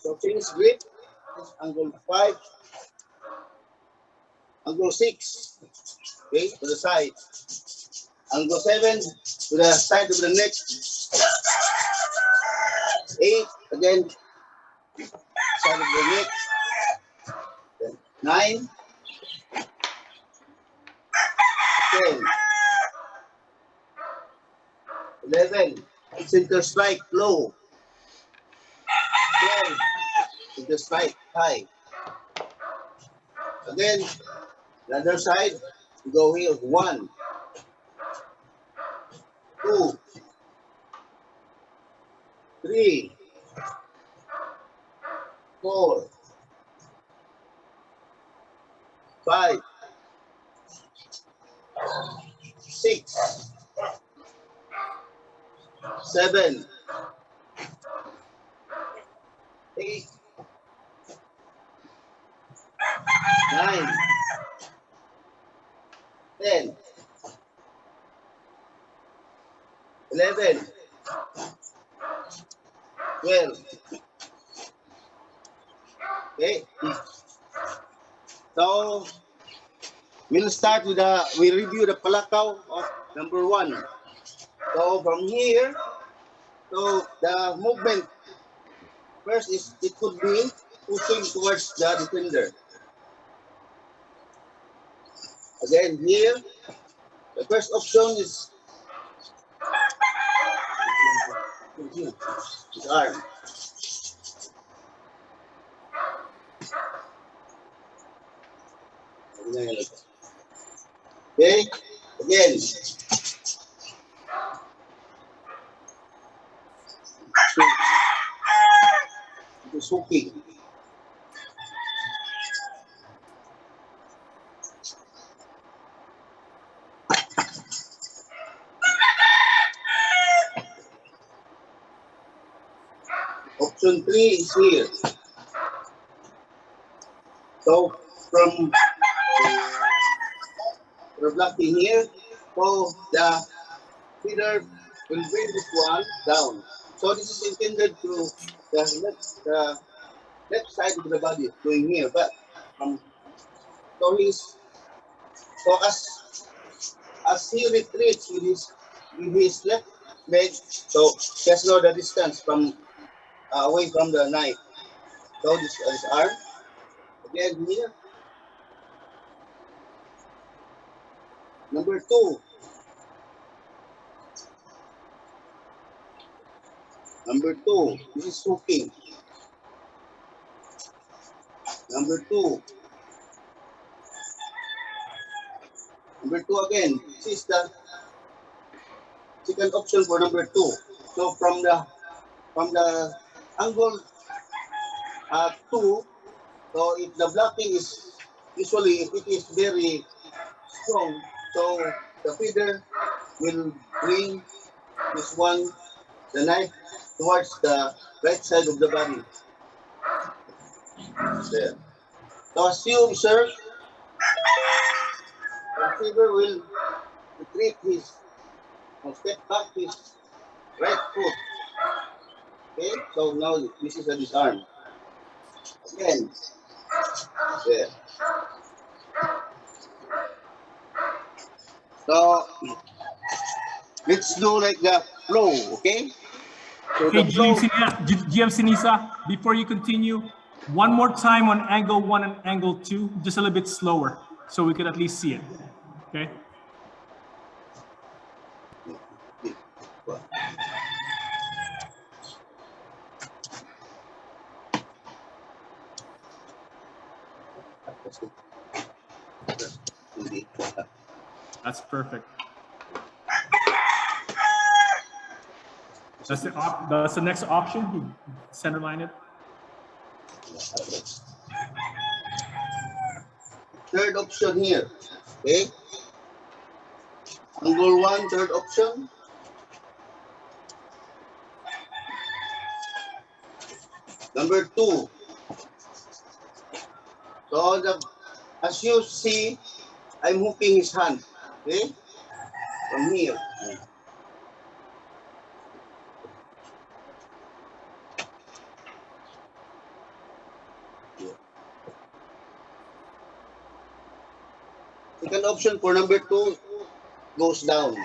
So finish grip, angle 5, angle 6, okay, to the side. Angle 7 to the side of the neck. 8, again, side of the neck. 9, 10, 11, center strike low. 12, center strike high. Again, the other side, you go here. 1, 2, 3, 4, 5, 6, 7, 8, 9, 10, 11, 12. Okay. So we'll start with we review the palakaw of number 1. So from here, so the movement first is it could be pushing towards the defender. Again here, the first option is his arm. Okay, again. It is hooking. Option 3 is here. So from blocking here, so the feeder will bring this one down. So this is intended to the left side of the body going here, but so as he retreats with his left leg, so just know the distance from away from the knife. So this is arm again here. Number 2. Number 2. This is hooking. Number 2. Number 2 again. This is the second option for number 2. So from the angle 2, so if the blocking is usually if it is very strong, so the feeder will bring this one, the knife, towards the right side of the body. There. So as you observe, the feeder will retreat his or step back his right foot. Okay, so now this is a disarm. Again, there. So let's do like the flow, okay? So Hey, the flow. GM Ceniza, before you continue, one more time on angle 1 and angle 2, just a little bit slower, so we could at least see it. Okay. That's perfect. That's the next option. You centerline it. Third option here. Okay. Angle 1, third option. Number 2. So as you see, I'm hooking his hand. Okay? From here. second option for number 2 goes down.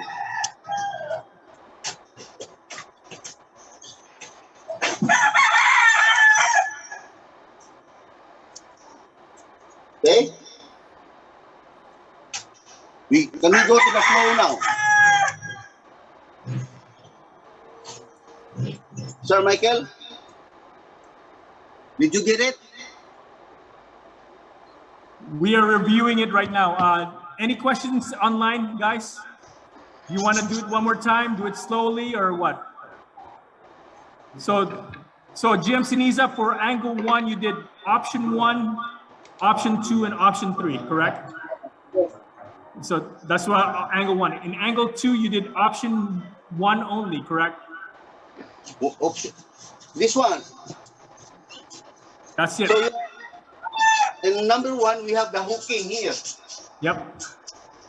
Okay? Can we go to the flow now? Sir Michael? Did you get it? We are reviewing it right now. Any questions online, guys? You want to do it one more time? Do it slowly or what? So GM Ceniza, for angle 1, you did option 1, option 2, and option 3, correct? So that's what angle 1. In angle 2, you did option 1 only, correct? Option. This one. That's it. So in number 1, we have the hooking here. Yep.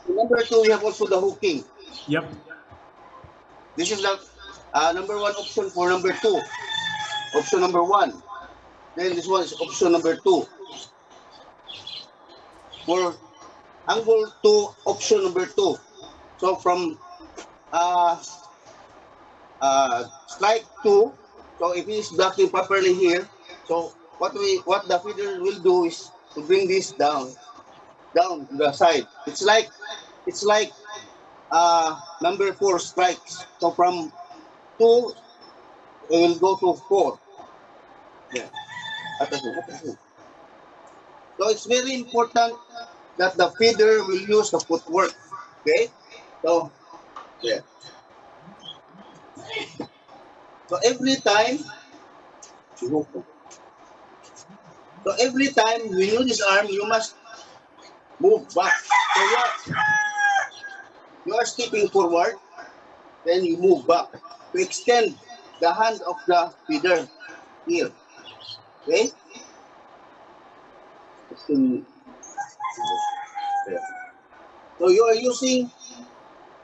In number 2, we have also the hooking. Yep. This is the number 1 option for number 2. Option number 1. Then this one is option number 2. For angle 2, option number 2. So from strike 2, so if it is blocking properly here, so what the feeder will do is to bring this down to the side. It's like number 4 strikes. So from 2 we will go to 4. Yeah. So it's very important that the feeder will use the footwork. Okay? So yeah. So every time when you use this arm, you must move back. So you are stepping forward, then you move back to extend the hand of the feeder here. Okay? So you are using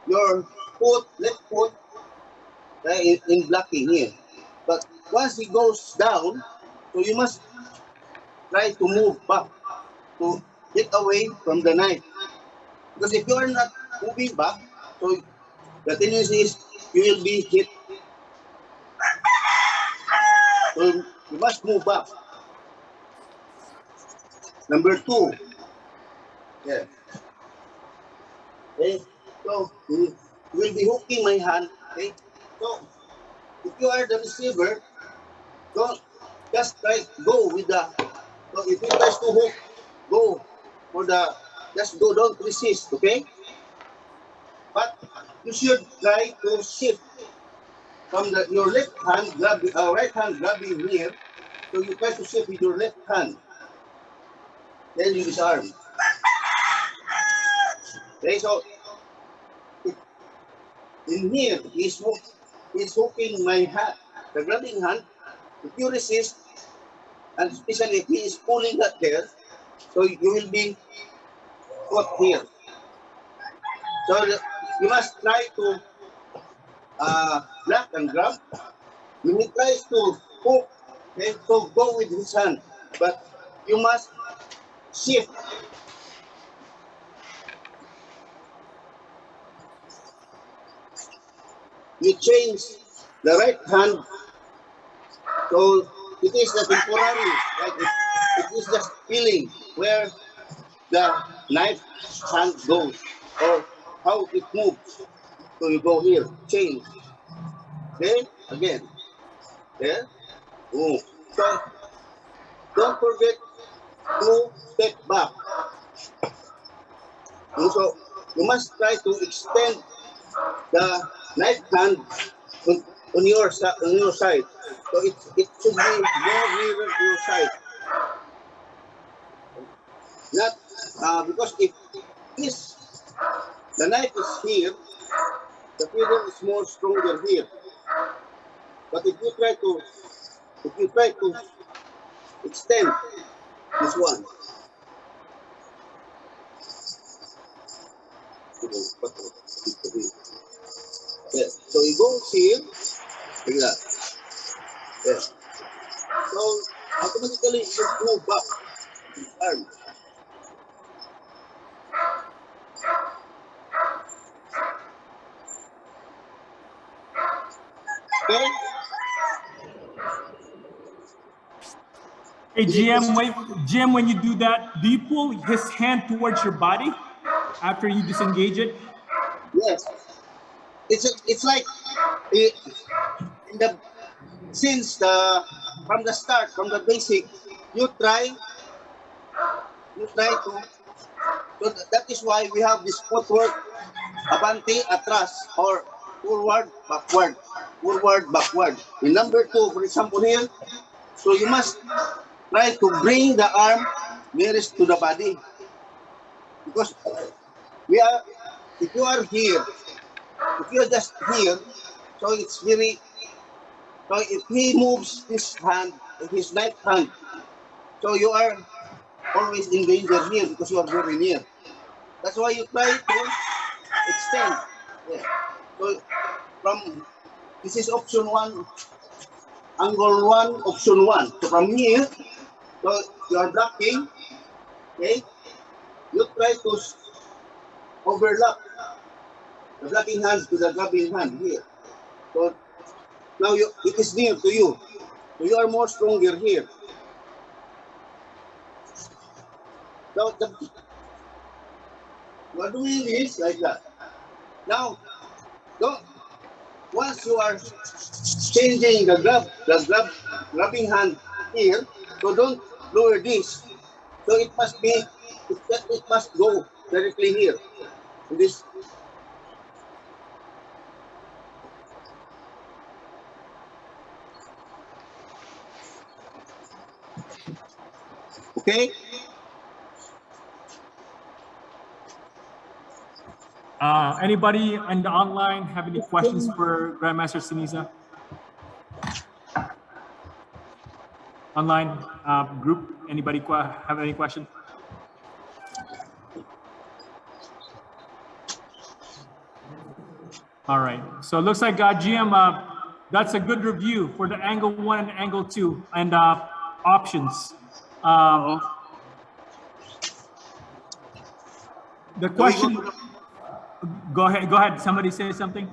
your left foot in blocking here. But once it goes down, so you must try to move back to get away from the knife. Because if you are not moving back, so the tendency is you will be hit. So you must move back. Number 2. Yeah. Okay. So you will be hooking my hand. Okay. So if you are the receiver, don't just go with the. So if you try to hook, go for the. Just go. Don't resist. Okay. But you should try to shift from your left hand, right hand grabbing here. So you try to shift with your left hand. Then you disarm. Okay, so in here, he's hooking my hand, the grabbing hand. If you resist, and especially if he is pulling that there, so you will be caught here. So you must try to block and grab. When he tries to hook, okay, so go with his hand, but you must shift. You change the right hand, so it is the temporary, like it is just feeling where the knife hand goes or how it moves. So you go here, change, okay, again, there, boom. So don't forget to step back. And so you must try to extend the knife hand on your side. So it should be more nearer to your side. Not because if the knife is here, the feeder is more stronger here. But if you try to extend this one, yeah. So you go here, like that. Yeah. So automatically you move back arm. Okay? Hey, GM, when you do that, do you pull his hand towards your body after you disengage it? Yes. It's like it, in the since the from the start, from the basic, you try to. So that is why we have this footwork, abante, atras, or forward, backward, forward, backward. In number two, for example here, so you must try to bring the arm nearest to the body because we are. If you are here, if you are just here, so it's very. So if he moves his hand, his right hand, so you are always in danger here because you are very near. That's why you try to extend. Yeah. So from this is option one, angle one, option one. So from here, so you are blocking. Okay, you try to overlap the blocking hands to the grabbing hand here. So now it is near to you. So you are more stronger here. So you are doing this like that. Now, don't, once you are changing grabbing hand here, so don't lower this. So it must be, it must go directly here. In this, okay? Anybody in the online have any questions for Grandmaster Ceniza? Online group, anybody have any questions? All right, so it looks like GM, that's a good review for the angle one and angle two and options. The question, go ahead, somebody say something.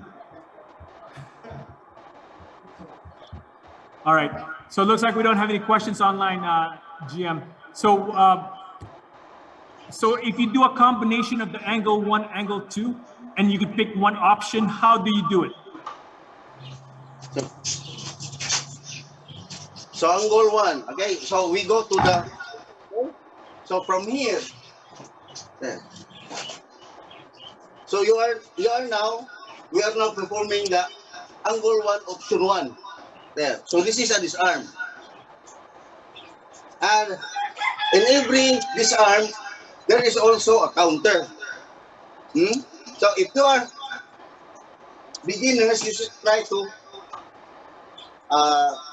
All right, so it looks like we don't have any questions online, GM. So if you do a combination of the angle one, angle two, and you could pick one option, how do you do it? So angle one, okay? So we go to the, so from here, so you are now, we are now performing the angle one, option one. There. So this is a disarm. And in every disarm, there is also a counter. So if you are beginners, you should try to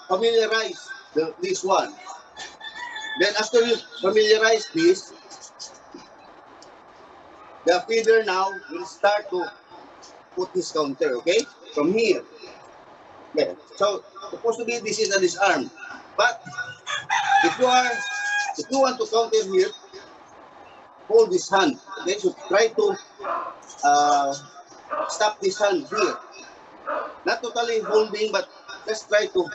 familiarize this one. Then after you familiarize this, the feeder now will start to put his counter, okay? From here. Yeah. So supposed to be this is a disarm. But if you want to counter here, hold this hand. Okay, so try to stop this hand here. Not totally holding, but just try to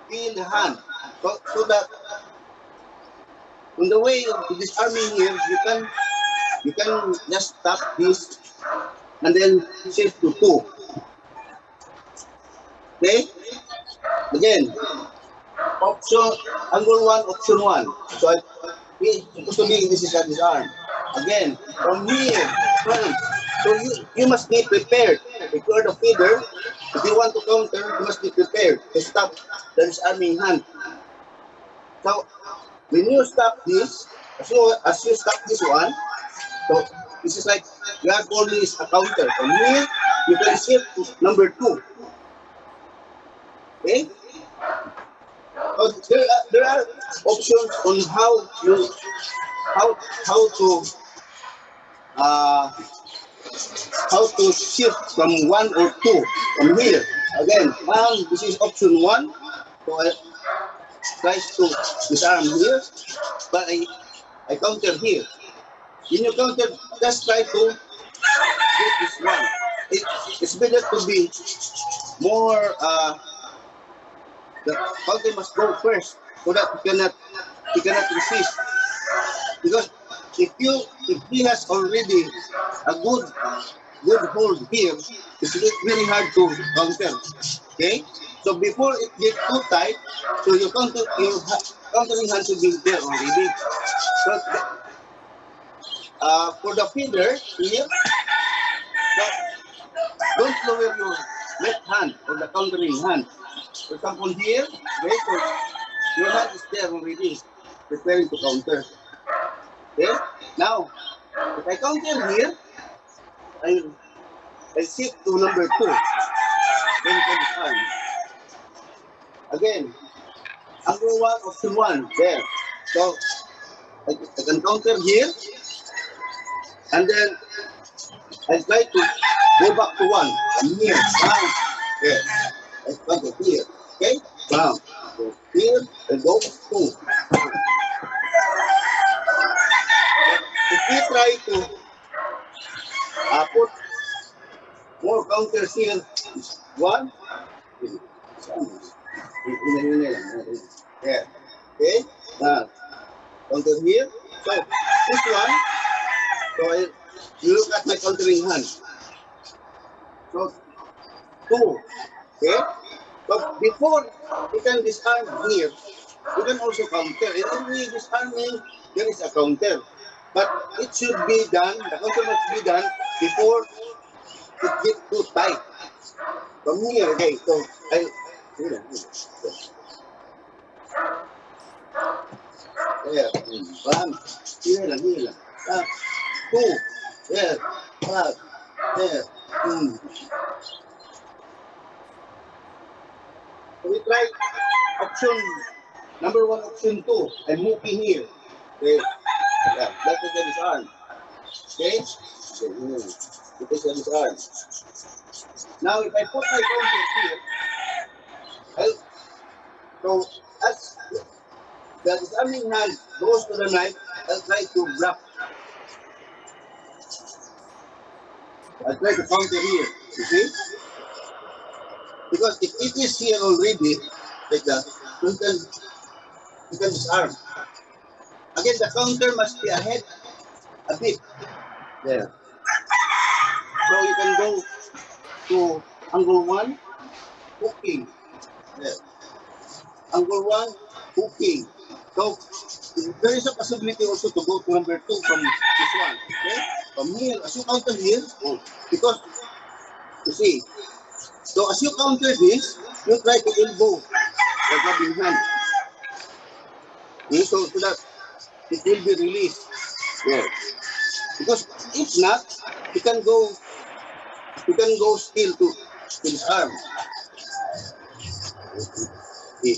feel the hand. So that on the way of disarming here, you can just stop this and then shift to two. Okay? Again, option angle one, option one. So supposed to be this is a disarm. Again, from here, front. So you must be prepared. If you are the feeder, if you want to counter, you must be prepared to stop the disarming hand. So when you stop this, as you stop this one, so this is like you have always a counter. From here, you can shift to number two. Okay? So there are options on how how to uh, how to shift from one or two from here. Again, this is option one. So I try to disarm here, but I counter here. When you counter, just try to get this one. it's better to be more, the counter must go first so that he cannot resist. Because if he has already a good hold here, it's very hard to counter. Okay? So before it gets too tight, so your countering hand should be there already. So for the feeder here, don't lower your left hand or the countering hand. For example here, okay, so your hand is there already, preparing to counter. Okay? Now, if I counter here, I shift to number 2. Then it can be fine. Again, number 1, option 1, there. So I can counter here, and then I try to go back to 1. And here, down, there. I counter here. Okay? Down. So here, I go 2. If we try to put more counters here, 1, there. Okay? Counter here. So this one, you look at my countering hand. So 2. Okay? But before you can disarm here, you can also counter. And when we disarming, there is a counter. But it should be done, the counter must be done before it gets too tight. From here, okay, so here. There, bam, here lang. 2, there, there. So we try option number 1, option 2. I'm moving here. Okay, yeah, that is the disarm. Okay, so this is the disarm. Now, if I put my counter here, so as the disarming hand goes to the knife, I'll try to block. I'll try to counter here. You see? Because if it is here already, like that, you can disarm. Again, the counter must be ahead a bit. There. So you can go to angle 1, hooking. There. Angle 1, hooking. So there is a possibility also to go to number 2 from this one. Okay? From here, as you counter here, because you see, so as you counter this, you try to elbow the grabbing hand. Okay? So that it will be released. Yeah. Because if not, you can go still to his arm. Yeah.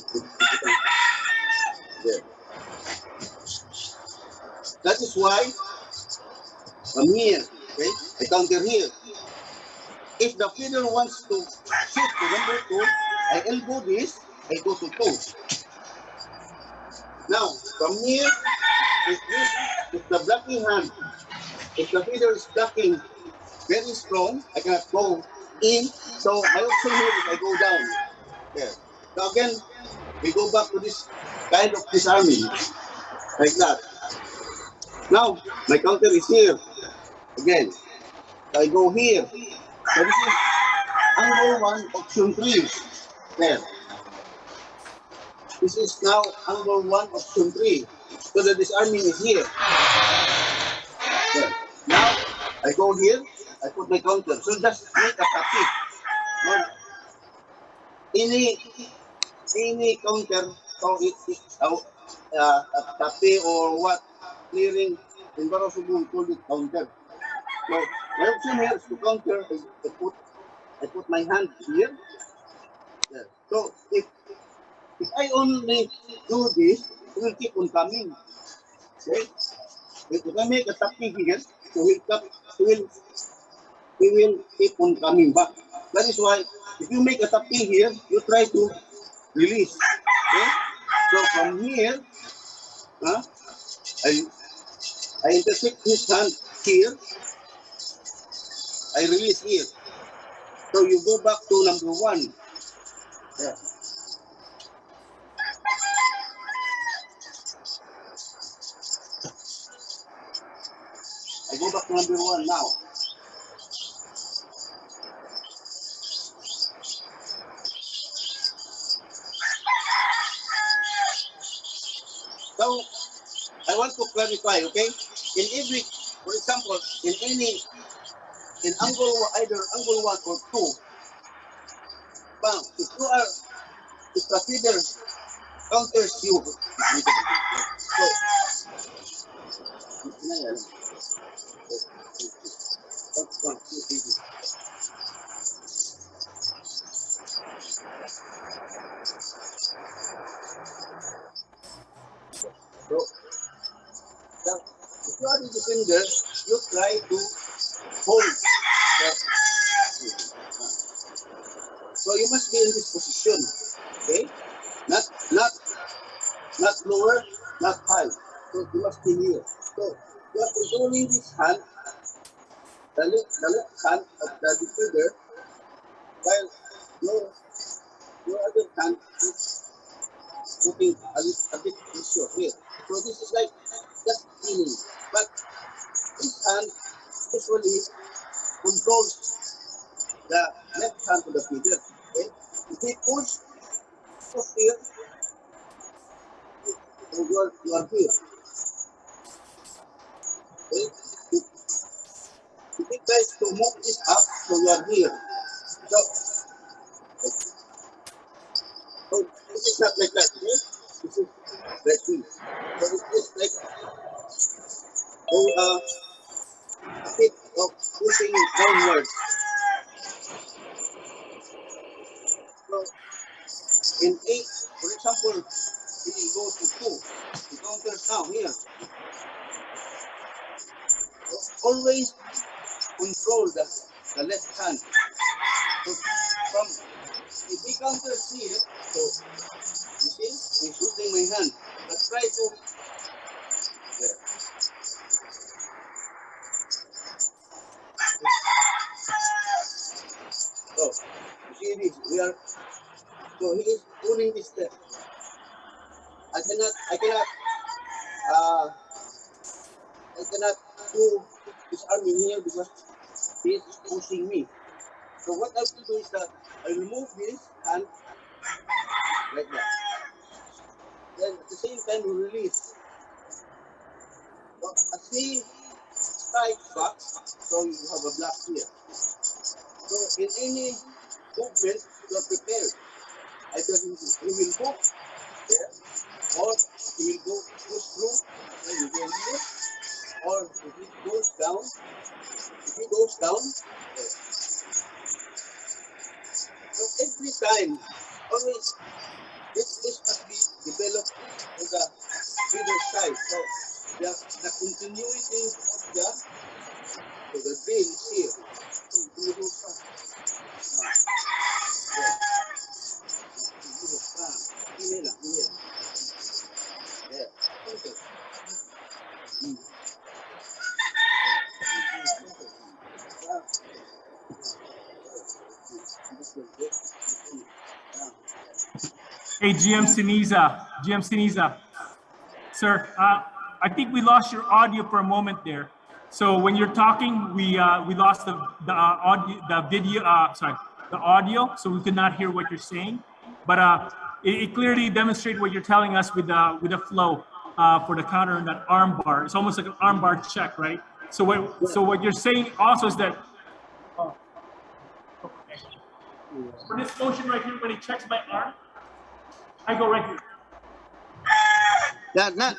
That is why I'm here. Okay? I counter here. If the feeder wants to shift to number 2, I elbow this, I go to 2. Now, from here, if the blocking hand, if the feeder is blocking very strong, I cannot go in. So my option here is I go down. There. So again, we go back to this kind of disarming, like that. Now, my counter is here. Again, so I go here. So this is angle 1, option 3. There. This is now angle 1, option 3. So the disarming is here. There. Now, I go here, I put my counter. So just make a copy. Now, any counter, so it's a tape or what, clearing, in baraw sugbo, we call it counter. So, my option here is to counter. I put my hand here. There. So, if I only do this, it will keep on coming. Okay? If I make a tapping here, so he will keep on coming back. That is why, if you make a tapping here, you try to release. Okay? So from here, I intersect his hand here, I release here. So you go back to number 1. Yeah. I go back to number 1 now. So I want to clarify, okay? In every, for example, in angle, either angle 1 or 2, bang, if the feeder counters you, so if you are the defender, you try to hold. So you must be in this position, okay? Not lower, not high. So you must be here. So you are controlling this hand, the left hand of the defender, while your other hand is putting a bit pressure here. So this is like just feeling. But this hand usually controls the left hand to the feeder. Okay? If he push here, so you are here. Okay? If he tries to move this up, so you are here. So this is not like that. Okay? This is like this. So it is like a bit of pushing downwards. So in 8, for example, he goes to 2. He counters now here. So always control the left hand. So from if he counters here, so you see, he's shooting my hand. But try to there. So you see this, so he is pulling this step. I cannot do this arm in here because he is pushing me. So what I will do is that I remove this hand like that. Then at the same time we release. So as he strikes back, so you have a block here. So in any movement, you are prepared. Either he will hook there, or he will go push through, then you go here, or if he goes down, there. So every time, always this must be developed on the feeder side. So the continuity of the vein is here. So you go fast. Hey, GM Ceniza, sir, I think we lost your audio for a moment there. So when you're talking, we lost the audio, the video, the audio, so we could not hear what you're saying. But it clearly demonstrates what you're telling us with the flow for the counter and that arm bar. It's almost like an arm bar check, right? So what you're saying also is that for this motion right here, when he checks my arm, I go right here. Not.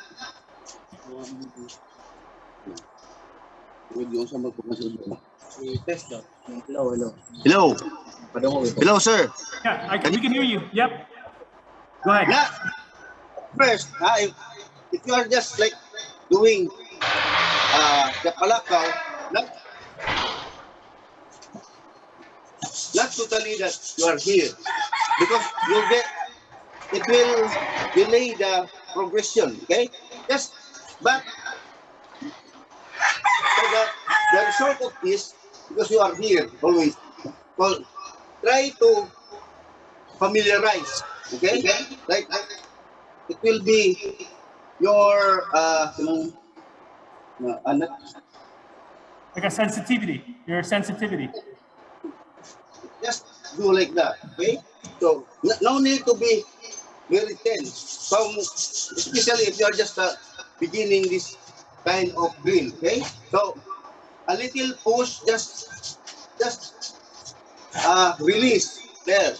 Hello. Hello, sir. Yeah, we can hear you. Yep. Go ahead. Not first, if you are just like doing the palakaw, not totally that you are here, because it will delay the progression. Okay, yes, but so the result of this, because you are here always. Well, try to familiarize. Okay? Like it will be your not Like a sensitivity, your sensitivity. just do like that. Okay? So no need to be very tense. So especially if you are just beginning this kind of drill. Okay? So a little push, just release there.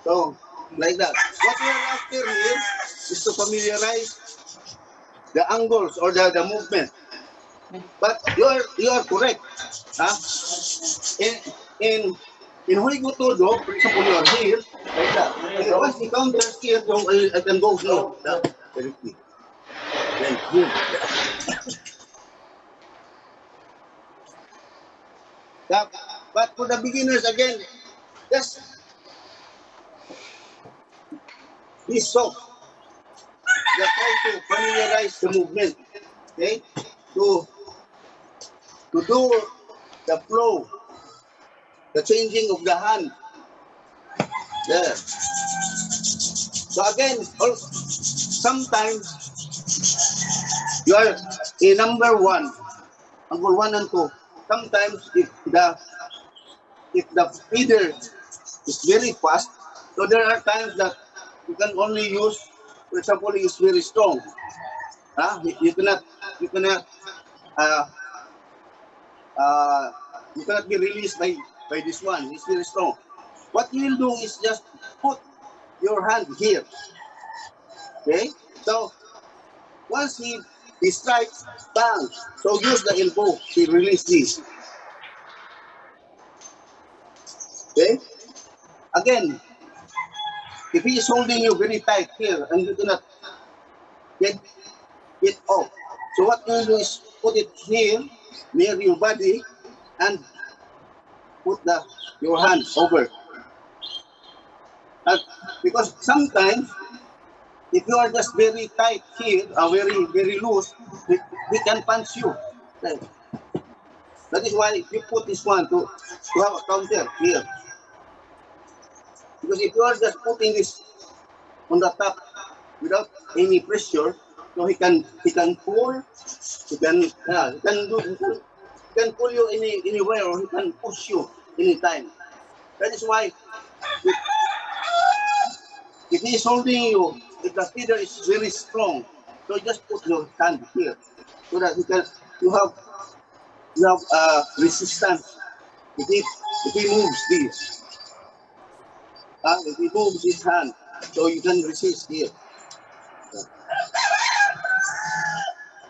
So like that. What we are after here is to familiarize the angles or the movement. But you are correct. Huh? In in in Huigo Todo, for example, you are here, like that. And once he counters here, so I can go here. Very quick. Then boom. That, but for the beginners again, just be soft. Just try to familiarize the movement. Okay? To to do the flow, the changing of the hand. There. So again, sometimes you are in number one and two. Sometimes if the feeder is very fast, so there are times that you can only use, for example, it's very strong. You cannot uh, uh, you cannot be released by this one. It's very strong. What you will do is just put your hand here. Okay? So once he strikes, bang. So use the elbow to release this. Okay? Again, if he is holding you very tight here and you cannot get it off. So what you do is put it here near your body and put your hand over. And because sometimes if you are just very tight here, very very loose, he can punch you. Right. That is why you put this one to have a counter here. Because if you are just putting this on the top without any pressure, so he can pull, he can pull you anywhere or he can push you anytime. That is why if he is holding you, if the feeder is very strong, so just put your hand here so that you have resistance. If he moves this, if he moves his hand, so you can resist here.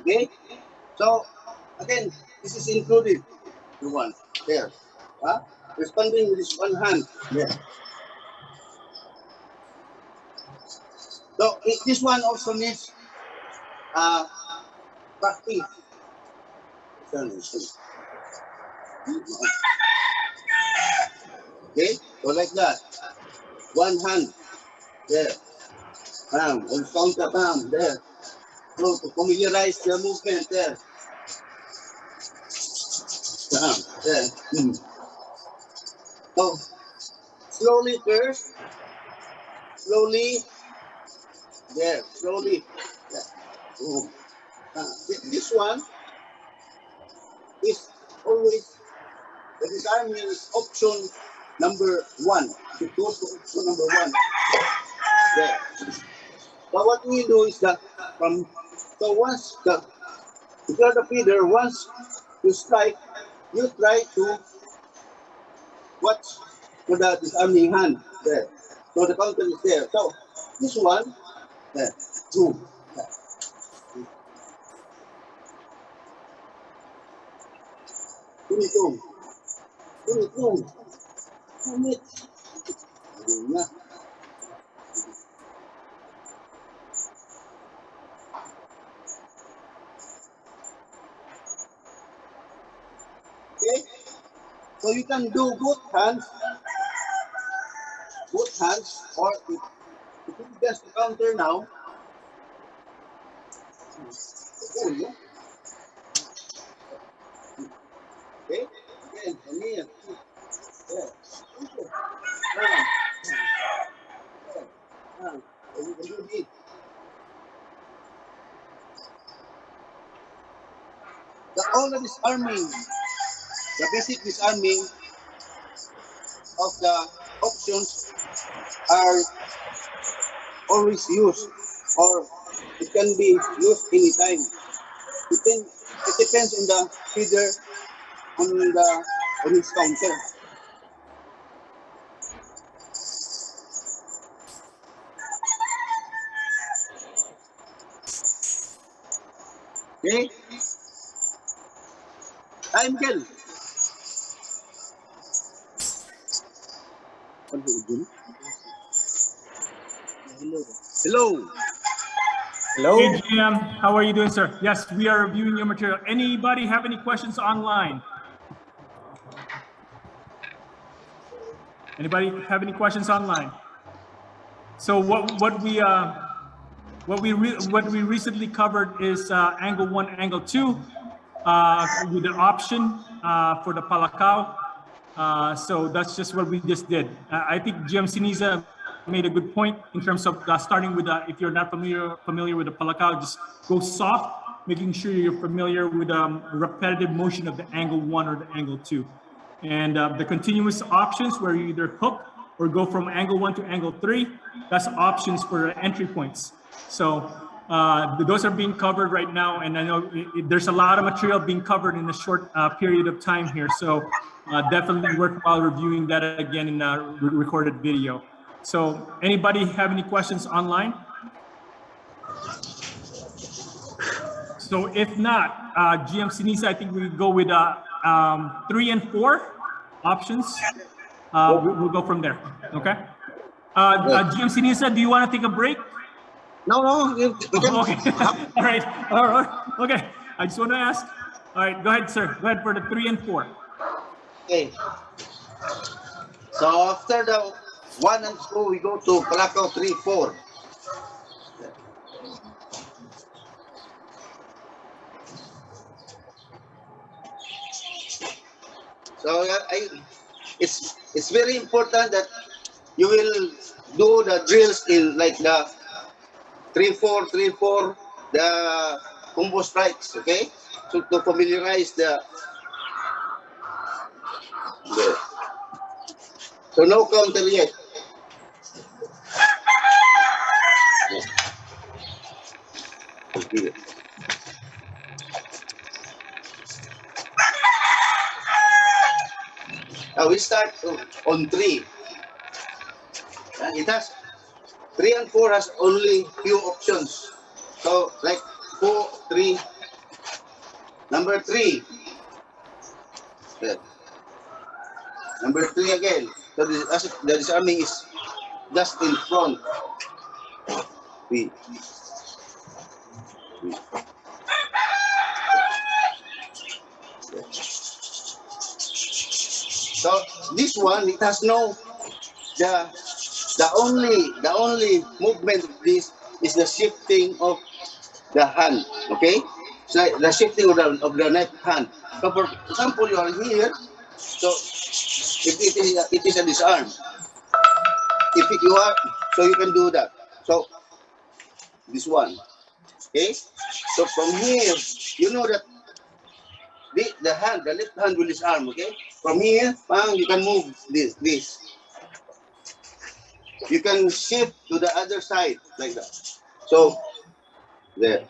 Okay? So again, this is included. The one there. Huh? Responding with this one hand. Yeah. So this one also needs uh, practice. Okay? So like that. One hand there. Bam. On counter bam there. So to familiarize the movement there. Bam. There. So slowly first. Slowly. There. Slowly. There. Boom. This one is always the disarming is option number one. It goes to option number one. There. But what we do is that once if you're the feeder, once you strike, you try to watch for the disarming hand there. So the counter is there. So this one, there, two. Tunitung. Tunitung. Tunit. Ayun na. Okay? So you can do both hands, or if you just counter now, pull, no? Okay? Again, from here. There. Okay. You can do this. The only disarming, the basic disarming of the options are always used, or it can be used anytime. It depends on the feeder on his counter. Okay? I'm Kel. Hello. Hello? Hey, GM, how are you doing, sir? Yes, we are reviewing your material. Anybody have any questions online? Anybody have any questions online? So what we recently covered is angle 1, angle 2, with the option for the palakao. So that's just what we just did. I think GM Ceniza made a good point in terms of starting with if you're not familiar with the palakao, just go soft, making sure you're familiar with repetitive motion of the angle 1 or the angle 2. And the continuous options where you either hook or go from angle 1 to angle 3, that's options for entry points. So those are being covered right now, and I know there's a lot of material being covered in a short period of time here. So definitely worthwhile reviewing that again in a recorded video. So anybody have any questions online? So if not, GM Ceniza, I think we go with 3 and 4 options. We'll go from there. Okay. GM Ceniza, do you want to take a break? No. Okay. All right. All right. Okay. I just want to ask. All right. Go ahead, sir. Go ahead for the 3 and 4. Okay. So after the 1 and 2, we go to Palakao 3, 4. So it's very important that you will do the drills in like the 3-4, 3-4, the combo strikes, okay? So to familiarize so no counter yet. Okay. Now we start on 3. It has 3 and 4 has only few options. So like 4, 3, number 3. Yeah. Number 3 again. So the disarming is just in front. We. So this one, it has no the only movement of this is the shifting of the hand. Okay, so the shifting of the left hand. So for example, you are here. So if it is a disarm. If you are, so you can do that. So this one. Okay. So from here, you know that the hand, the left hand will disarm. Okay. From here, you can move this. You can shift to the other side like that. So there.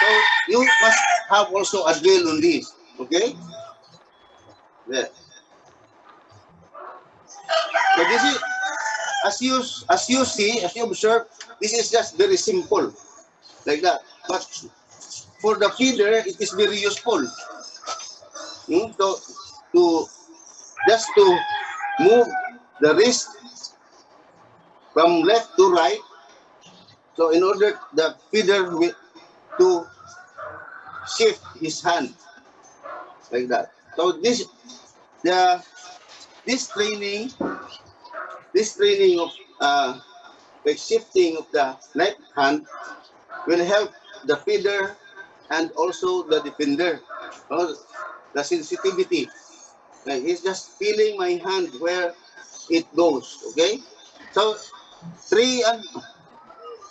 So you must have also a drill on this. Okay? There. So this is as you see, as you observe, this is just very simple. Like that. But for the feeder, it is very useful. To just to move the wrist from left to right. So in order the feeder to shift his hand like that. So the this training of the shifting of the left hand will help the feeder and also the defender. The sensitivity. Like he's just feeling my hand where it goes. Okay, so 3 and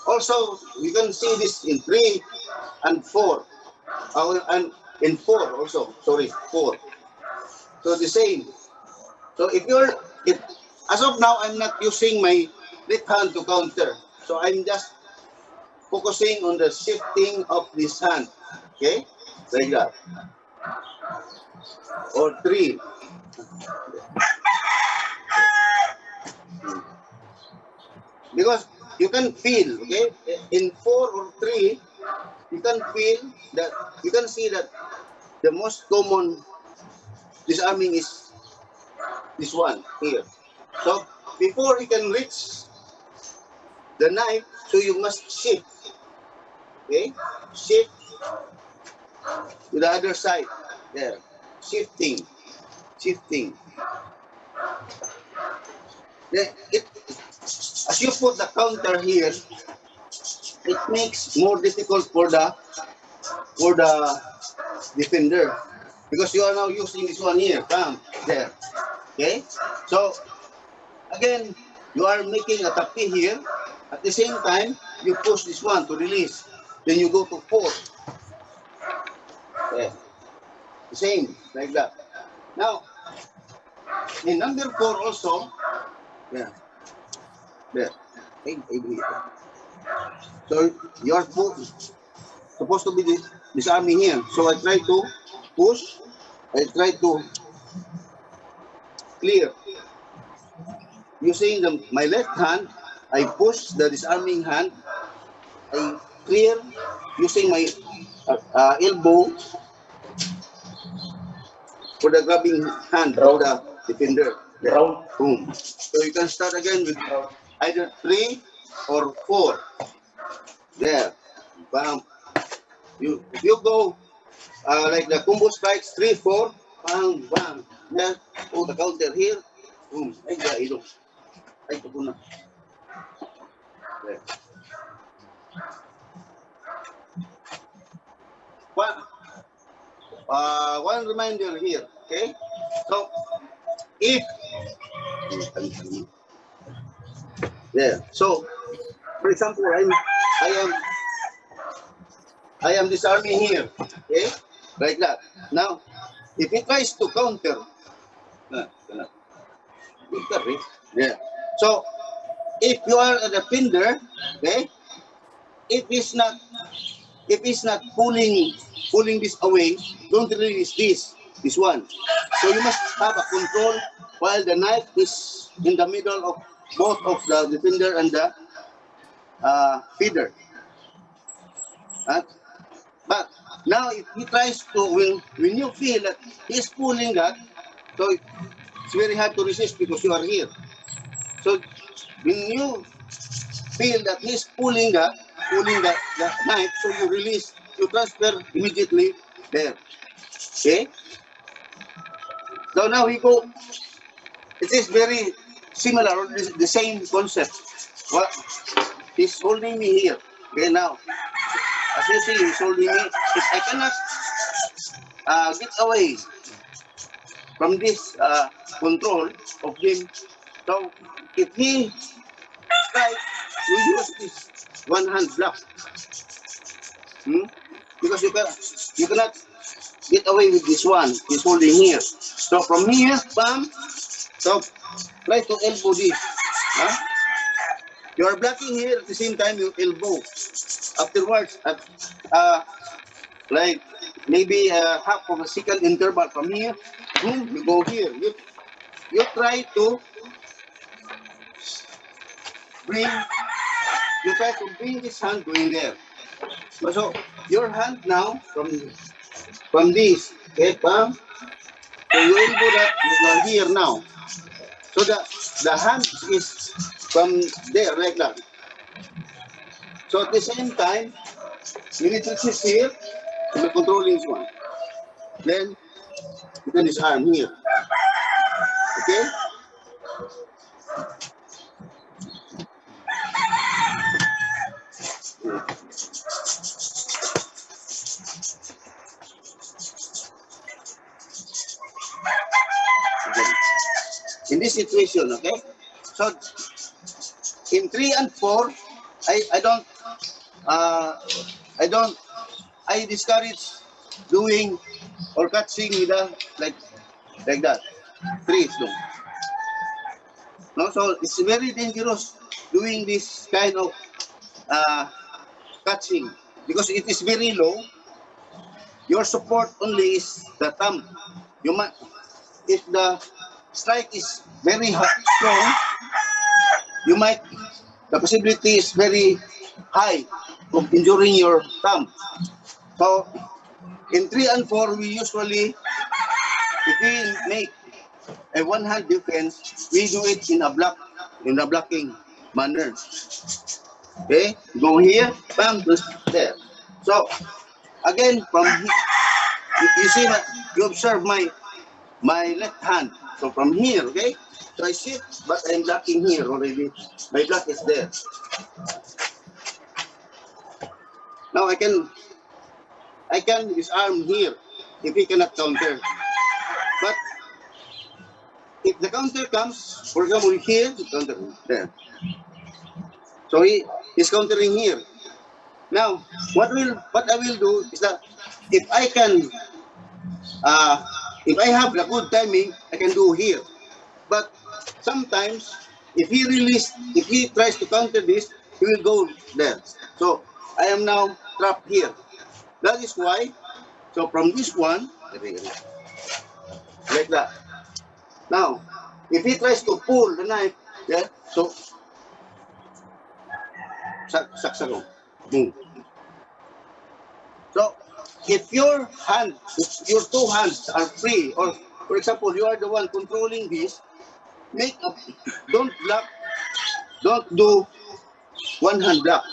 also you can see this in 3 and 4, and in 4 also. Sorry, 4. So the same. So if as of now I'm not using my left hand to counter, so I'm just focusing on the shifting of this hand. Okay, like that. Or 3. Because you can feel, okay, in 4 or 3, you can feel that, you can see that the most common disarming is this one here. So before you can reach the knife, so you must shift, okay, shift to the other side, there, shifting. Then as you put the counter here, it makes more difficult for the defender, because you are now using this one here, bam, there. Okay, so again, you are making a tapi here. At the same time, you push this one to release. Then you go to 4. Yeah, the same, like that. Now, in number 4 also, yeah, there. Hey, hey. So you are supposed to be disarming here. So I try to push. I try to clear. Using my left hand, I push the disarming hand. I clear using my elbow for the grabbing hand of the defender. There. Boom. So you can start again with either 3 or 4. There. Bam. If you go like the combo strikes 3, 4, bang, bang. Then oh, the counter here. Boom. Ay, ilo. Ay, ito po na. There. One reminder here, okay? So if yeah, so for example, I am disarming here, okay, like that. Now, if he tries to counter, yeah. So if you are a defender, okay, if he's not pulling this away, don't release this one. So you must have a control while the knife is in the middle of both of the defender and the feeder. But now if he tries to, when you feel that he's pulling that, so it's very hard to resist because you are here. So when you feel that he's pulling the knife, so you release, you transfer immediately there. Okay? So now we go, it is very similar, or the same concept. What? He's holding me here. Okay, now, as you see, he's holding me. If I cannot get away from this control of him, so if he strikes, you use this one hand block. Because you cannot get away with this one. He's holding here. So from here, bam. So try to elbow this. Huh? You are blocking here at the same time you elbow. Afterwards, at like maybe half of a second interval from here, you go here. You try to bring this hand going there. So your hand now from this, okay, bam. So you elbow that, you are here now. So the hand is from there like that. So at the same time, you need to sit here, you're controlling this one. Then you can disarm here. Okay? In this situation, okay? So in 3 and 4, I don't I discourage doing or catching with a like that. 3 is no. No, so it's very dangerous doing this kind of uh, catching because it is very low. Your support only is the thumb. You might, if the strike is very strong, you might, the possibility is very high of injuring your thumb. So in 3 and 4, we usually, if we make a one-hand defense, we do it in a blocking manner. Okay, go here, bam, there. So again, from here, you see, you observe my left hand. So from here, okay, so I sit, but I'm blocking here already. My block is there. Now I can disarm here if he cannot counter. But if the counter comes, for example, here, counter there. So he's countering here. Now, what I will do is that if I can, uh, if I have the good timing, I can do here. But sometimes, if he tries to counter this, he will go there. So I am now trapped here. That is why. So from this one, like that. Now, if he tries to pull the knife, yeah. So saksago, boom. So if your two hands are free, or for example, you are the one controlling this, make up, don't block, don't do one hand block.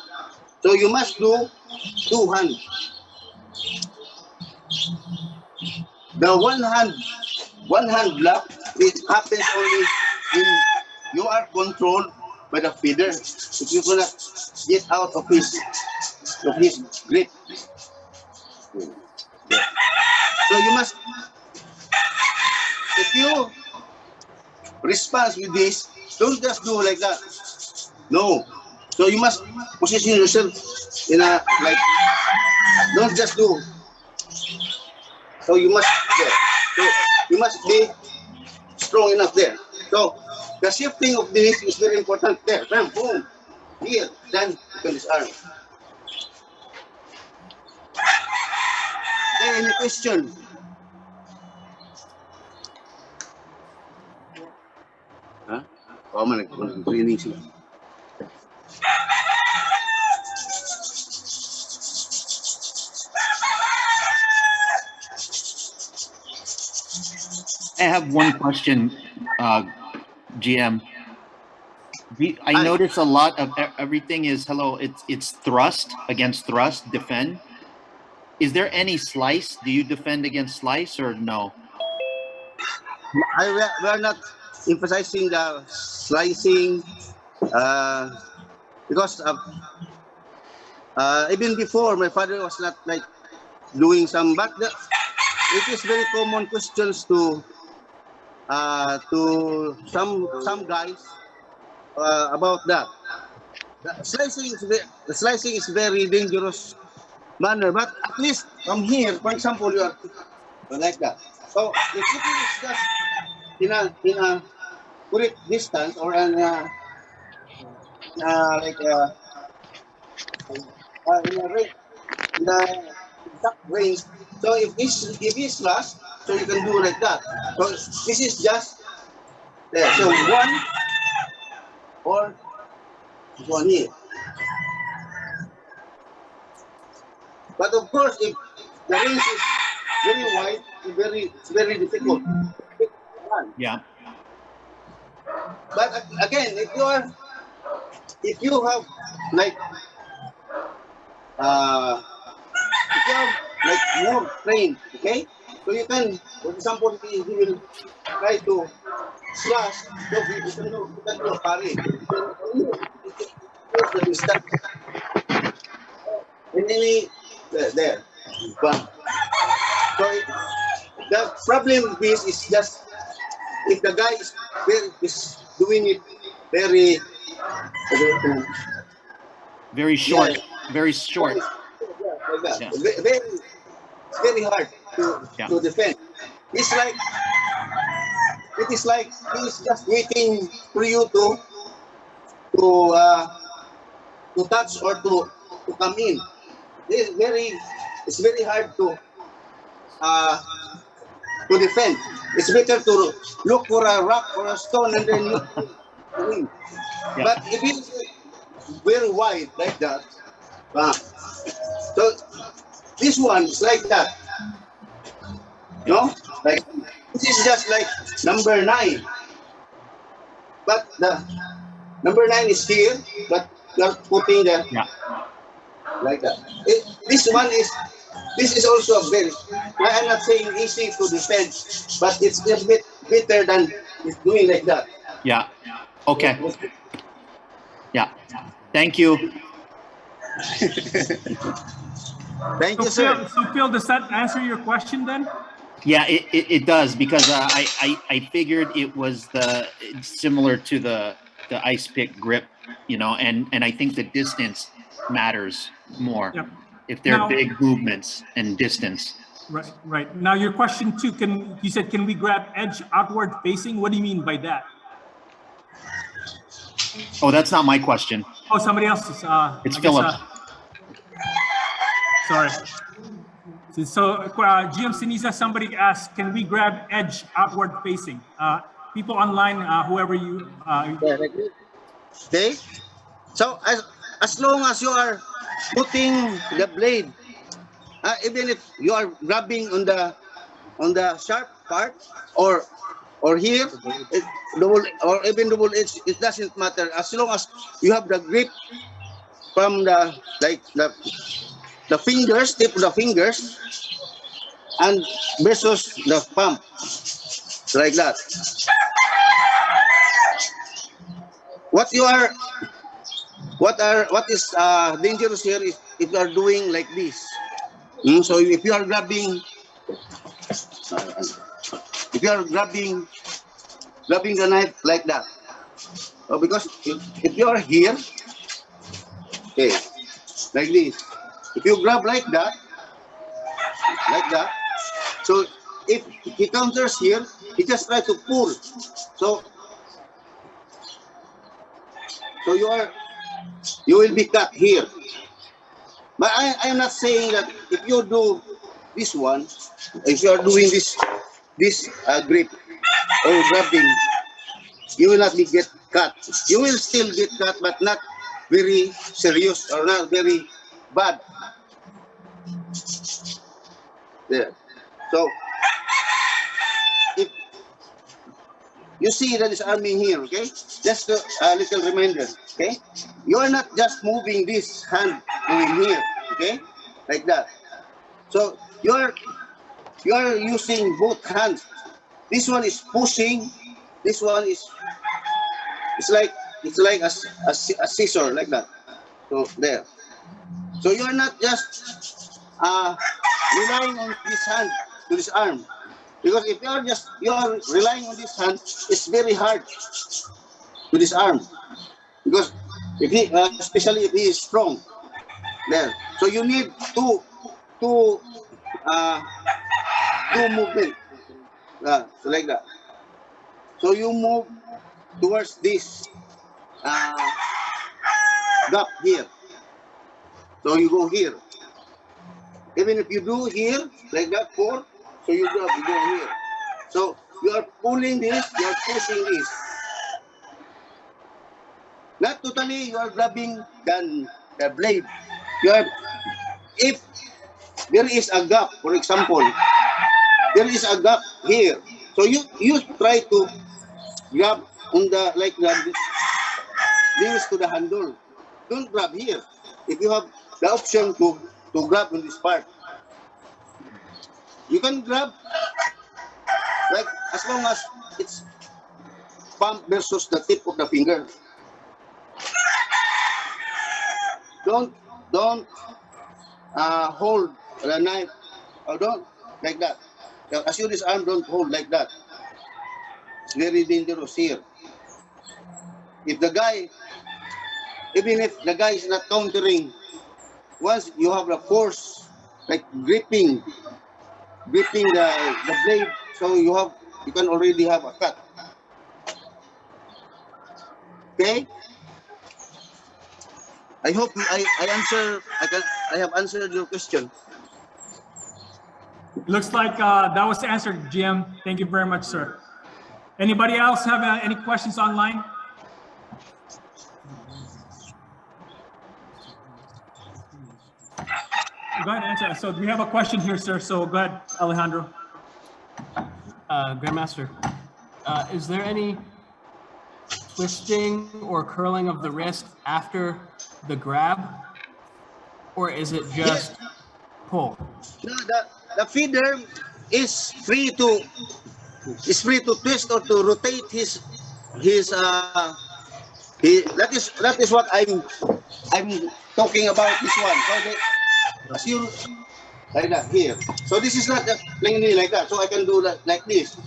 So you must do two hands. The one hand block, it happens only when you are controlled by the feeder. If you cannot get out of his grip. So you must, if you respond with this, don't just do like that. No. So you must position yourself in a like. Don't just do. So you must. Yeah. So you must be strong enough there. So the shifting of this is very important there. Bam, boom, here, then you can disarm. Okay, any question? Huh? Common training sila. I have one question, GM. I notice a lot of everything is hello. It's thrust against thrust, defend. Is there any slice? Do you defend against slice or no? We are not emphasizing the slicing because even before my father was not like doing some, but it is very common questions to some guys about that. The slicing is very dangerous manner, but at least from here, for example, you are like that. So if it is just in a correct distance or like in a range, in the exact range. So if it's lost, so you can do like that. So this is just there. So one or one here. But of course, if the range is very wide, it's very difficult. Yeah. But again, if you have like uh if you have like more trained, okay, so you can, for example, he will try to slash, so you can do a parry. The distance in any there. But so the problem with this is just if the guy is doing it very, Very short. yeah, Very short. like that. Yeah. Very hard Yeah. to defend. It's like it is like he's just waiting for you to uh, to touch or to come in. It's very hard uh, to defend. It's better to look for a rock or a stone and then look for him. Yeah. But if it's very wide like that, uh, so this one is like that, no? Like this is just like number 9, but the number 9 is here, but you're putting the Yeah. like that. This one is this is also a very. I'm not saying easy to defend, but it's a bit better than it's doing like that. Yeah. Okay. Yeah. Thank you. Thank you, So sir. Phil, does that answer your question then? Yeah, it does, because I figured it was similar to the ice pick grip, and I think the distance matters more Yep. if they're Now, big movements and distance. right. Now your question two, you said can we grab edge outward facing? What do you mean by that? Oh, that's not my question. Oh, somebody else's. It's I guess, Philip. sorry. So GM Ceniza, somebody asked, can we grab edge outward facing? People online, whoever you. Okay. So as long as you are putting the blade, even if you are grabbing on the sharp part or here, or even double edge, it doesn't matter as long as you have the grip from the fingers, tip of the fingers, and versus the pump, like that. What you are, what is dangerous here is if you are doing like this. So if you are if you are grabbing the knife like that, because if you are here, okay, like this, if you grab like that, so if he counters here, he just try to pull. So you will be cut here. But I am not saying that if you do this one, if you are doing this grip or grabbing, you will not be get cut. You will still get cut, but not very serious or not very bad. There. So if you see that is arming here, okay? Just a little reminder, okay? You are not just moving this hand moving here, okay? Like that. So you are using both hands. This one is pushing. This one is it's like a scissor like that. So there. So you are not just relying on this hand to this arm, because if you are relying on this hand, it's very hard to this arm, because if he especially if he is strong there. So you need two uh, two movement, so like that. So you move towards this uh, gap here. So you go here. Even if you do here, like that, 4, so you go here. So you are pulling this, you are pushing this. Not totally you are grabbing the blade. If there is a gap, for example, there is a gap here. So you try to grab on the, like this to the handle. Don't grab here. If you have the option to grab on this part, you can grab like as long as it's palm versus the tip of the finger. Don't hold the knife or don't like that. As you disarm, don't hold like that. It's very dangerous here. if the guy, even if the guy is not countering, once you have the force, like gripping the blade, so you can already have a cut. Okay? I hope I have answered your question. Looks like that was answered, GM. Thank you very much, sir. Anybody else have any questions online? Go ahead, answer. So we have a question here, sir. So go ahead, Alejandro. Grandmaster, is there any twisting or curling of the wrist after the grab, or is it just pull? No, the feeder is free to twist or to rotate his that is what I'm talking about this one. So as you like that here. So this is not plainly like that. So I can do that like this.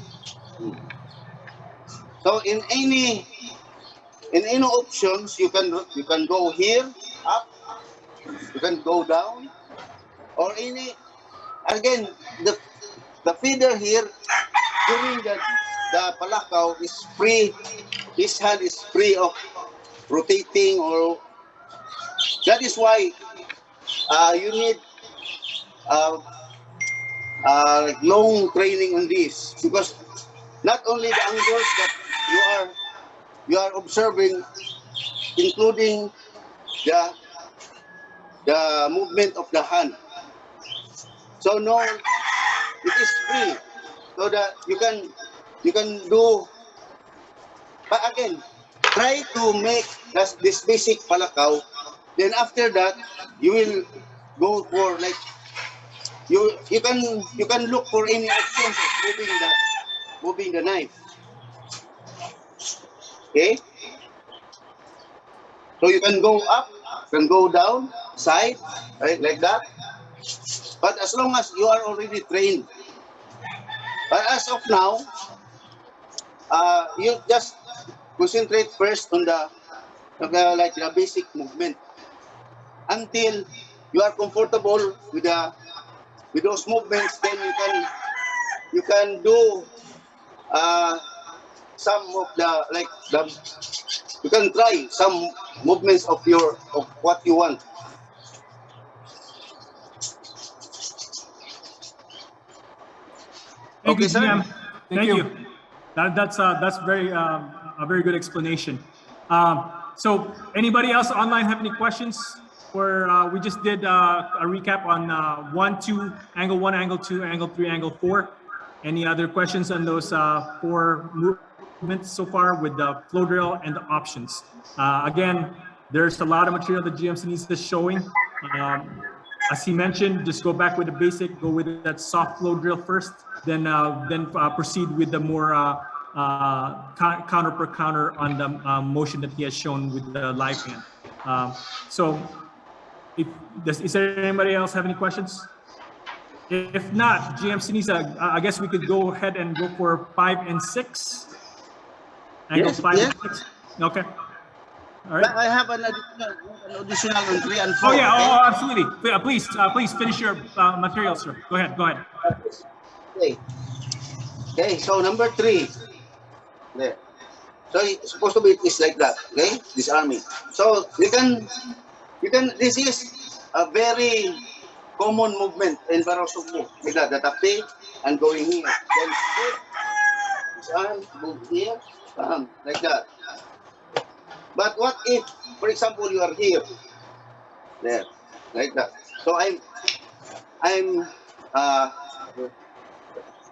So in any options you can go here up, you can go down, or any again the feeder here during the palakaw is free. His hand is free of rotating, or that is why you need uh, like long training on this, because not only the angles that you are observing, including the movement of the hand. So no, it is free, so that you can do. But again, try to make this basic palakaw. Then after that, you will go for like you can look for any options of moving the knife. Okay, so you can go up, you can go down, side, right, like that. But as long as you are already trained. But as of now, you just concentrate first on the basic movement until you are comfortable with those movements. Then you can do uh, some of the you can try some movements of what you want. Thank Okay, you, sir. GM. Thank you. That's very a very good explanation. So anybody else online have any questions? Or we just did a recap on 1, 2, angle 1, angle 2, angle 3, angle 4. Any other questions on those 4 movements so far with the flow drill and the options? Again, there's a lot of material that GM Ceniza is showing. As he mentioned, just go back with the basic, go with that soft flow drill first, then proceed with the more counter per counter on the motion that he has shown with the live hand. So is there anybody else have any questions? If not, GM Ceniza, I guess we could go ahead and go for 5 and 6. Angle Yes, 5 yes. and 6. Okay. All right. But I have an additional on 3 and 4. Oh yeah, Okay? absolutely. Please finish your material, sir. Go ahead. Okay. Okay. So number 3. There. So it's supposed to be it's like that. Okay, disarming. So you can. This is a very common movement in baraw sugbo. Like that, the tapi and going here. Then disarm, move here, like that. But what if, for example, you are here, there, like that. So I'm uh,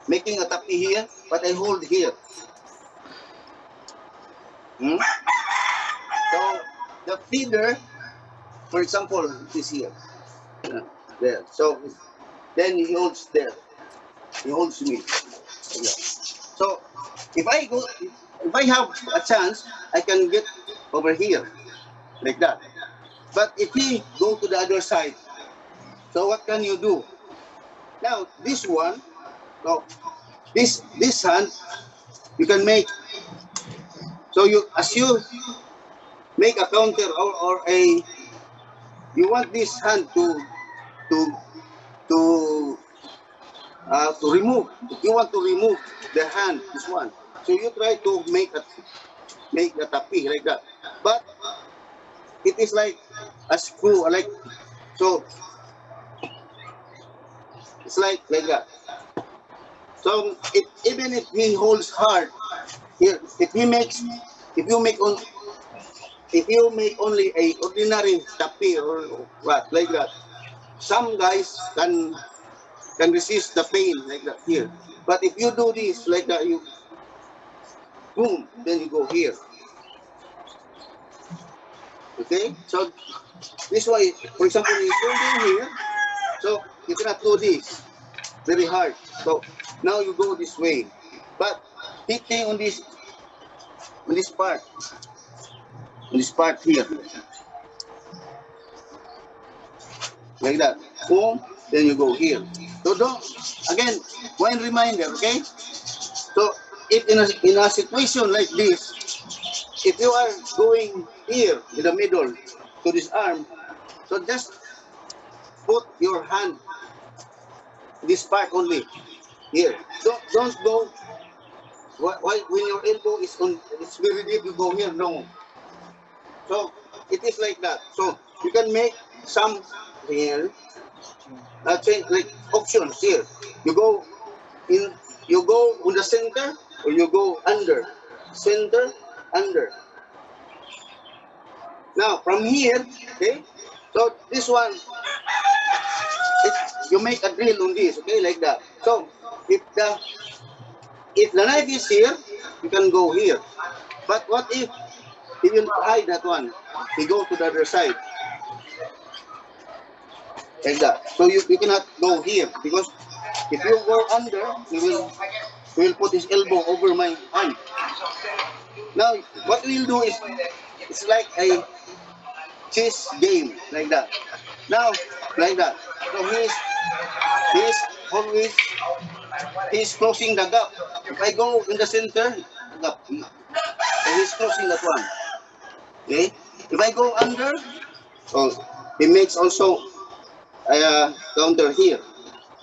making a tapi here, but I hold here. Hmm? So the feeder, for example, is here, there. So then he holds there. He holds me. So if I have a chance, I can get over here, like that. But if he go to the other side, so what can you do? Now this one, so this hand, you can make. So make a counter or a, you want this hand to to to remove. You want to remove the hand, this one. So you try to make a tapi like that. But it is like a screw, like so. It's like that. So even if he holds hard here, if you make on if you make only a ordinary tapi or what like that, some guys can resist the pain like that here. But if you do this like that, you boom, then you go here. Okay, so this way, for example, you're holding here, so you cannot do this very hard. So now you go this way, but hitting on this part here, like that. Boom, then you go here. So don't, again, one reminder, okay? So if in a situation like this, if you are going here in the middle to this arm, so just put your hand this part only here. Don't go why when your elbow is on, it's very deep, you go here. No. So it is like that. So you can make some here, change like options here. You go in, you go on the center or you go under, center, under. Now from here, okay. So this one, you make a drill on this, okay, like that. So if the knife is here, you can go here. But what if he will hide that one? He go to the other side, like that. So you cannot go here because if you go under, he will put his elbow over my hand. Now what we'll do is it's like a chess game, like that. Now like that. So he's always he's closing the gap. If I go in the center, the gap. So he's closing that one. Okay. If I go under, oh, he makes also a counter here.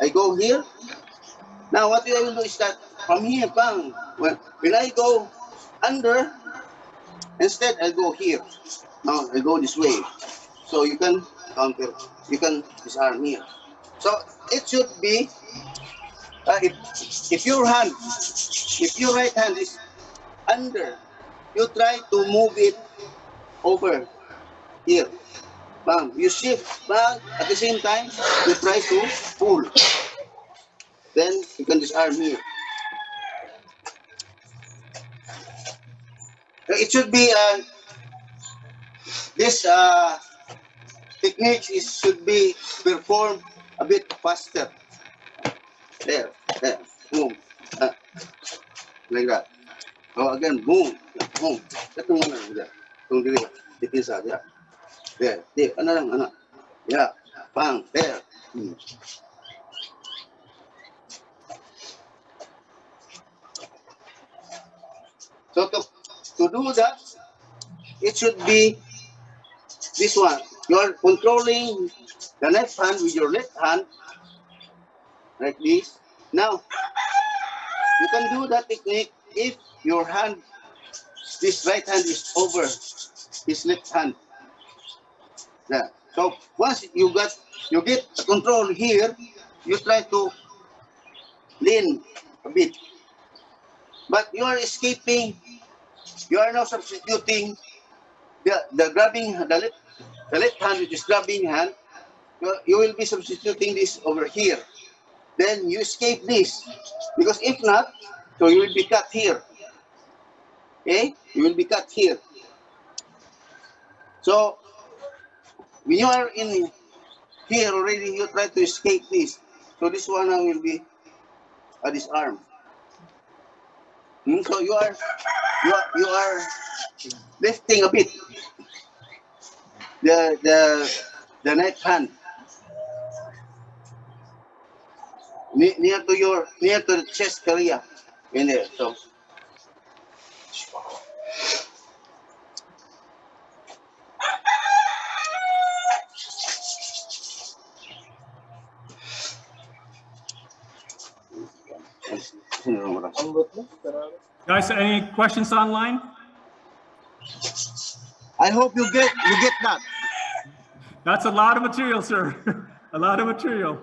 I go here. Now what I will do is that from here, bang. When I go under, instead I go here. Now I go this way. So you can counter, you can disarm here. So it should be if your hand, if your right hand is under, you try to move it over here. Bang. You shift bang at the same time. You try to pull. Then you can disarm here. It should be this technique should be performed a bit faster. There, there, boom, uh, like that. So again, boom, boom. Ito muna, there. Itong dili, dipinsa, there. There, ano lang, ano. Yeah, bang, there. Hmm. So to do that, it should be this one. You are controlling the left hand with your left hand, like this. Now, you can do that technique if your hand, this right hand is over his left hand. Yeah. So once you get control here, you try to lean a bit. But you are escaping, you are now substituting the grabbing, the left hand which is grabbing hand, you will be substituting this over here. Then you escape this. Because if not, so you will be cut here. Okay? You will be cut here. So when you are in here already, you try to escape this. So this one will be a disarm. So you are lifting a bit the right hand near to the chest area in there. So Guys, any questions online? I hope you get that. That's a lot of material, sir. A lot of material.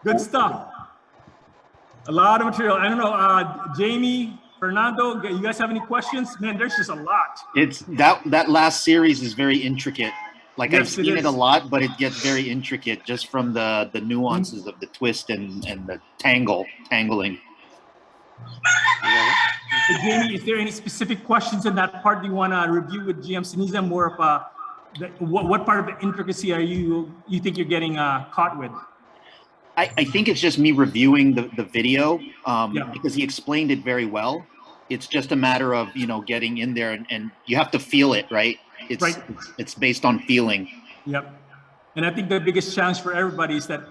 Good stuff. A lot of material. I don't know, Jamie, Fernando, you guys have any questions? Man, there's just a lot. It's that last series is very intricate. Like Yes, I've seen it a is. lot, but it gets very intricate just from the nuances of the twist and the tangling. Hey, Jamie, is there any specific questions in that part you want to review with GM Ceniza? More of what part of the intricacy are you think you're getting caught with? I think it's just me reviewing the video Yeah. because he explained it very well. It's just a matter of, getting in there and you have to feel it, right? It's based on feeling. Yep. And I think the biggest challenge for everybody is that,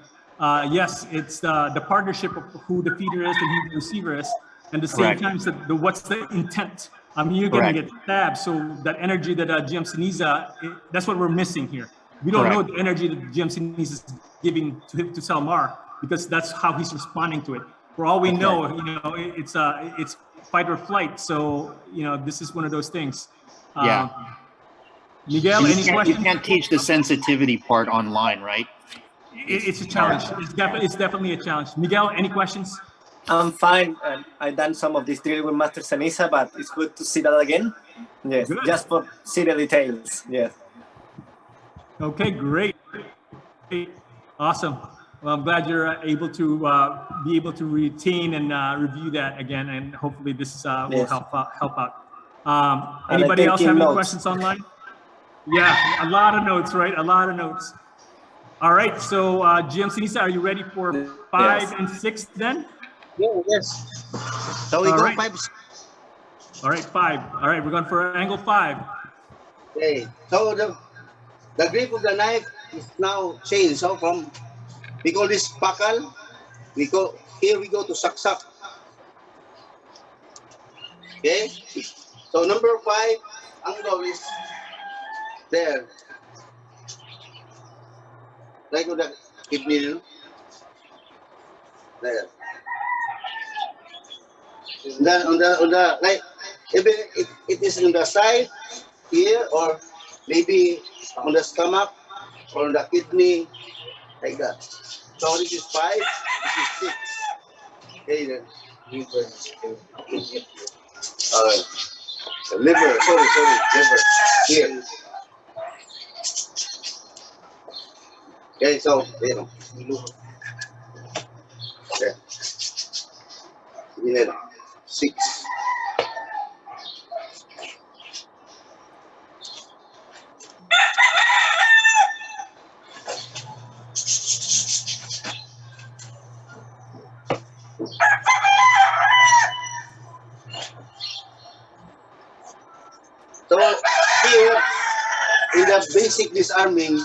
yes, it's the partnership of who the feeder is and who the receiver is. And at the same time, it's what's the intent? I mean, you're going to get stabbed. So that energy that GM Ceniza, that's what we're missing here. We don't know the energy that GM Ceniza is giving to Salmar because that's how he's responding to it. For all we know, it's fight or flight. So, this is one of those things. Miguel, any questions? You can't teach the sensitivity part online, right? It's a challenge. It's definitely a challenge. Miguel, any questions? I'm fine. I've done some of this drill with Master Ceniza, but it's good to see that again. Yes, Good. just for see the details. Yes. Okay, great. Awesome. Well, I'm glad you're able to retain and review that again, and hopefully this will help out. Anybody else have any questions online? Yeah, a lot of notes, right? A lot of notes. All right, so GM Ceniza, are you ready for 5 and 6 then? Yes. So we go 5. All right, 5. All right, we're going for angle 5. Okay. So the grip of the knife is now changed. So we call this pakal. We go to saksak. Okay. So number 5 angle is there. Like on the kidney. There. Then on the like if it is on the side here or maybe on the stomach or on the kidney like that. So this is 5, this is 6. Okay then. Alright. Liver, sorry, liver. Here. Okay, so okay. 6. So here in the basic disarming,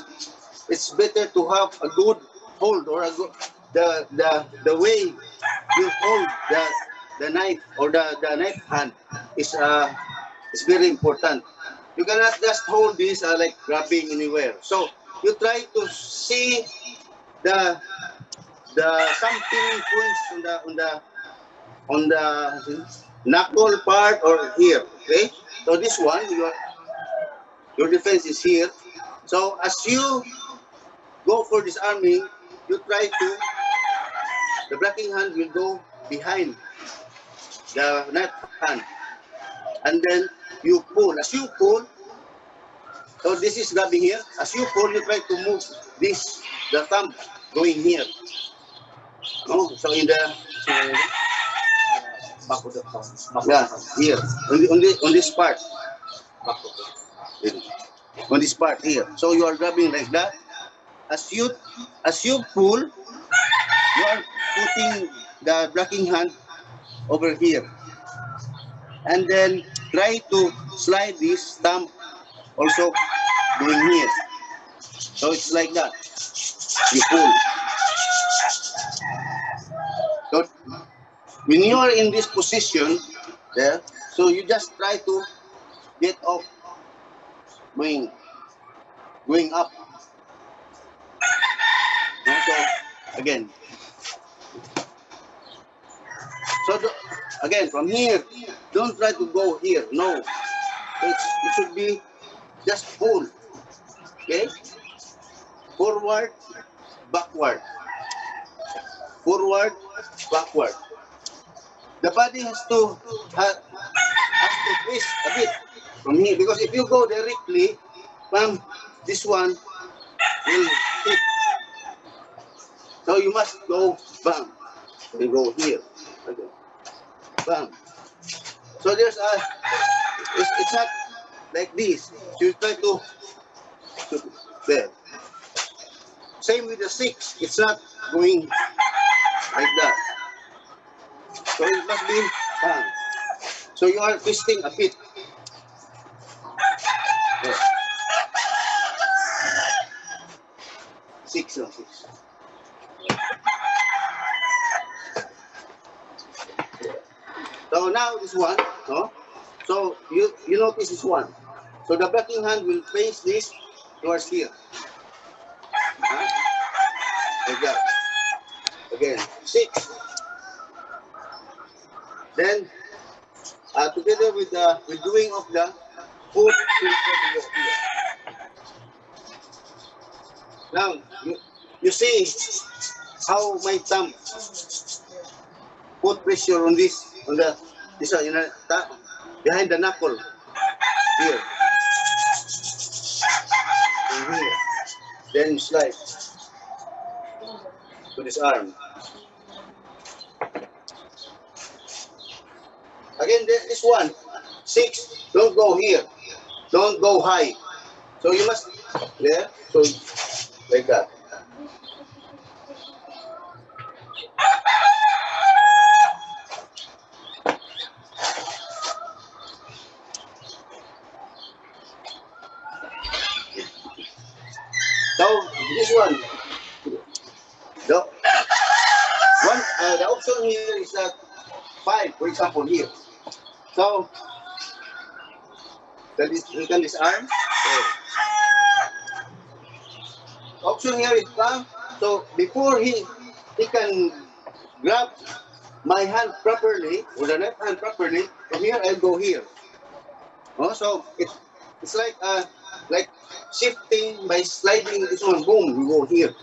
it's better to have a good hold or a good the way you hold the knife or the knife hand is very important. You cannot just hold this like grabbing anywhere. So you try to see the some pinning points on the knuckle part or here. Okay. So this one your defense is here. So as you go for disarming, you try to the blocking hand will go behind the knife hand, and then you pull. As you pull, so this is grabbing here. As you pull, you try to move the thumb going here. No, so in the back of the thumb. Yeah, here on this part. On this part here. So you are grabbing like that. As you pull, you are putting the blocking hand over here. And then try to slide this thumb also going here. So it's like that. You pull. So when you are in this position there, so you just try to get off going up. So again. So Again, from here, don't try to go here. No, it should be just pull. Okay, forward, backward, forward, backward. The body has to twist a bit from here because if you go directly, from this one will hit. So you must go bam. You go here. Okay. Bam. So it's not like this. You try to there. Same with the 6. It's not going like that. So it must be bam. So you are twisting a bit. There. 6 no, 6. So now this one, no? So you notice this one. So the blocking hand will face this towards here. Huh? Like that. Again, 6. Then together with the doing of the foot, now you see how my thumb put pressure on this behind the knuckle here and here. Then slide to this arm. Again, this one 6. Don't go here. Don't go high. So you must there. So like that. So this one, the option here is that 5, for example, here. So we can disarm. Option here is bam. So before he can grab my hand properly or the left hand properly, from here I'll go here. Oh, so it's like shifting by sliding this one. Boom, you go here.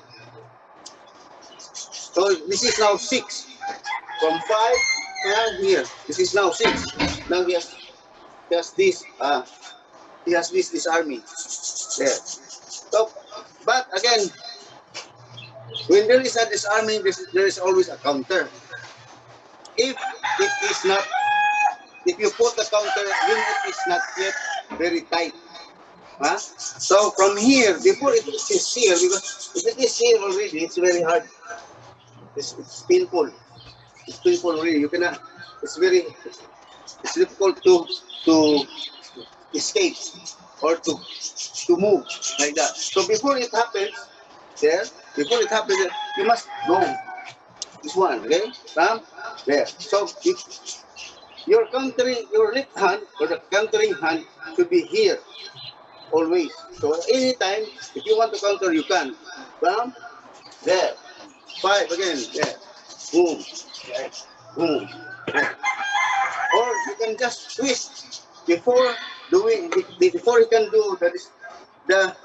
So this is now 6. From 5 and here. This is now 6. Now he has this disarming. There. So, but again, when there is a disarming, there is always a counter. If it is not, if you put the counter, when it is not yet very tight. Huh? So from here, before it is here, because if it is here already, it's very hard. It's painful. It's painful already. You cannot. It's difficult to escape or to move like that. So before it happens, you must go this one, okay? There. So your left hand or the countering hand should be here always. So anytime if you want to counter, you can. There. 5 again. There. Boom. There. Boom. There. Or you can just twist before you can do the